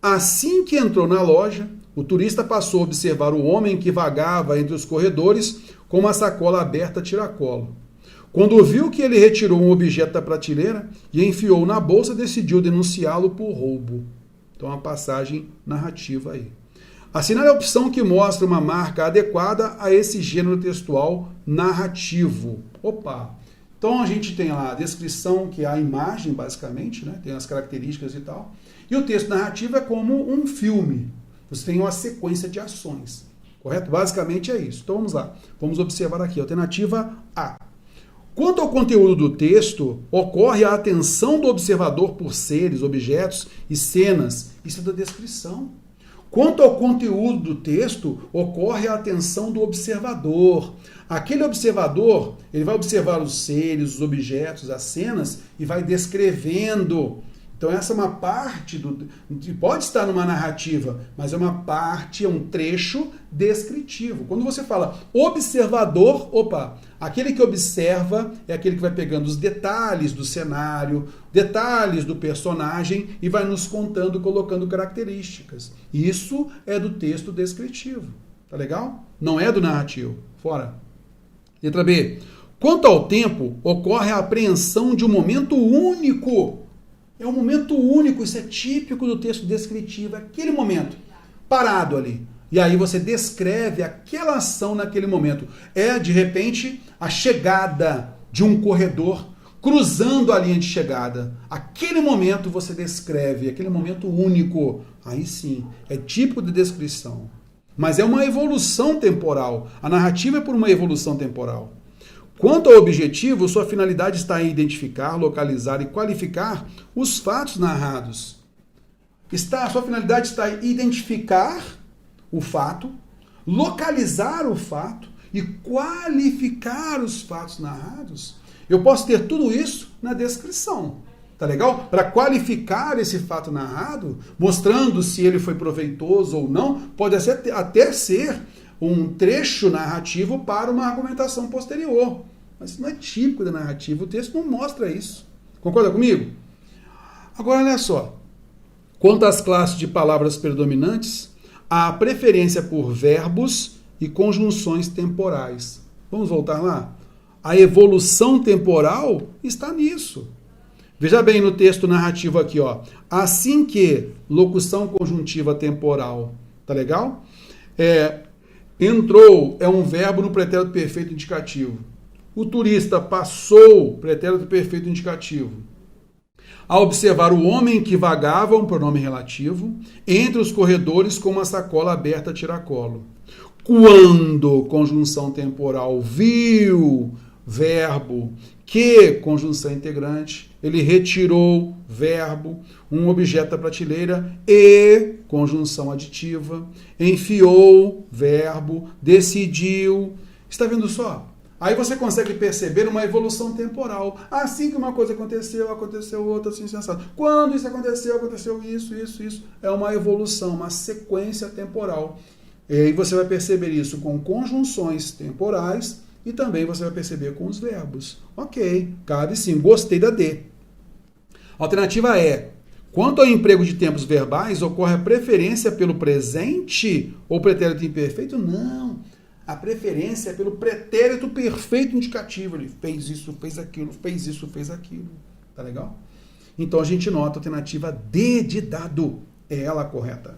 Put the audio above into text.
Assim que entrou na loja, o turista passou a observar o homem que vagava entre os corredores com uma sacola aberta a tiracolo. Quando viu que ele retirou um objeto da prateleira e enfiou na bolsa, decidiu denunciá-lo por roubo. Então, uma passagem narrativa aí. Assinale a opção que mostra uma marca adequada a esse gênero textual narrativo. Opa! Então, a gente tem lá a descrição, que é a imagem, basicamente, né? Tem as características e tal. E o texto narrativo é como um filme. Você tem uma sequência de ações. Correto? Basicamente é isso. Então, vamos lá. Vamos observar aqui. Alternativa A. Quanto ao conteúdo do texto, ocorre a atenção do observador por seres, objetos e cenas. Isso é da descrição. Quanto ao conteúdo do texto, ocorre a atenção do observador. Aquele observador, ele vai observar os seres, os objetos, as cenas e vai descrevendo. Então essa é uma parte pode estar numa narrativa, mas é uma parte, é um trecho descritivo. Quando você fala observador, aquele que observa é aquele que vai pegando os detalhes do cenário, detalhes do personagem e vai nos contando, colocando características. Isso é do texto descritivo. Tá legal? Não é do narrativo. Fora. Letra B. Quanto ao tempo, ocorre a apreensão de um momento único. É um momento único, isso é típico do texto descritivo, aquele momento, parado ali. E aí você descreve aquela ação naquele momento. É, de repente, a chegada de um corredor cruzando a linha de chegada. Aquele momento você descreve, aquele momento único. Aí sim, é típico de descrição. Mas é uma evolução temporal. A narrativa é por uma evolução temporal. Quanto ao objetivo, sua finalidade está em identificar, localizar e qualificar os fatos narrados. Sua finalidade está em identificar o fato, localizar o fato e qualificar os fatos narrados. Eu posso ter tudo isso na descrição. Tá legal? Para qualificar esse fato narrado, mostrando se ele foi proveitoso ou não, pode até ser um trecho narrativo para uma argumentação posterior. Mas isso não é típico da narrativa, o texto não mostra isso. Concorda comigo? Agora, olha só. Quanto às classes de palavras predominantes, há preferência por verbos e conjunções temporais. Vamos voltar lá? A evolução temporal está nisso. Veja bem no texto narrativo aqui, ó. Assim que, locução conjuntiva temporal. Tá legal? Entrou é um verbo no pretérito perfeito indicativo. O turista passou, pretérito perfeito indicativo. Ao observar o homem que vagava, um pronome relativo, entre os corredores com uma sacola aberta a tiracolo. Quando, conjunção temporal, viu, verbo, que, conjunção integrante, ele retirou, verbo, um objeto da prateleira e, conjunção aditiva, enfiou, verbo, decidiu. Está vendo só? Aí você consegue perceber uma evolução temporal. Assim que uma coisa aconteceu, aconteceu outra, assim, sensado. Quando isso aconteceu isso. É uma evolução, uma sequência temporal. E aí você vai perceber isso com conjunções temporais e também você vai perceber com os verbos. Ok, cabe sim. Gostei da D. Alternativa E. Quanto ao emprego de tempos verbais, ocorre a preferência pelo presente ou pretérito imperfeito? Não. A preferência é pelo pretérito perfeito indicativo. Ele fez isso, fez aquilo, fez isso, fez aquilo. Tá legal? Então a gente nota a alternativa D de dado. É ela a correta.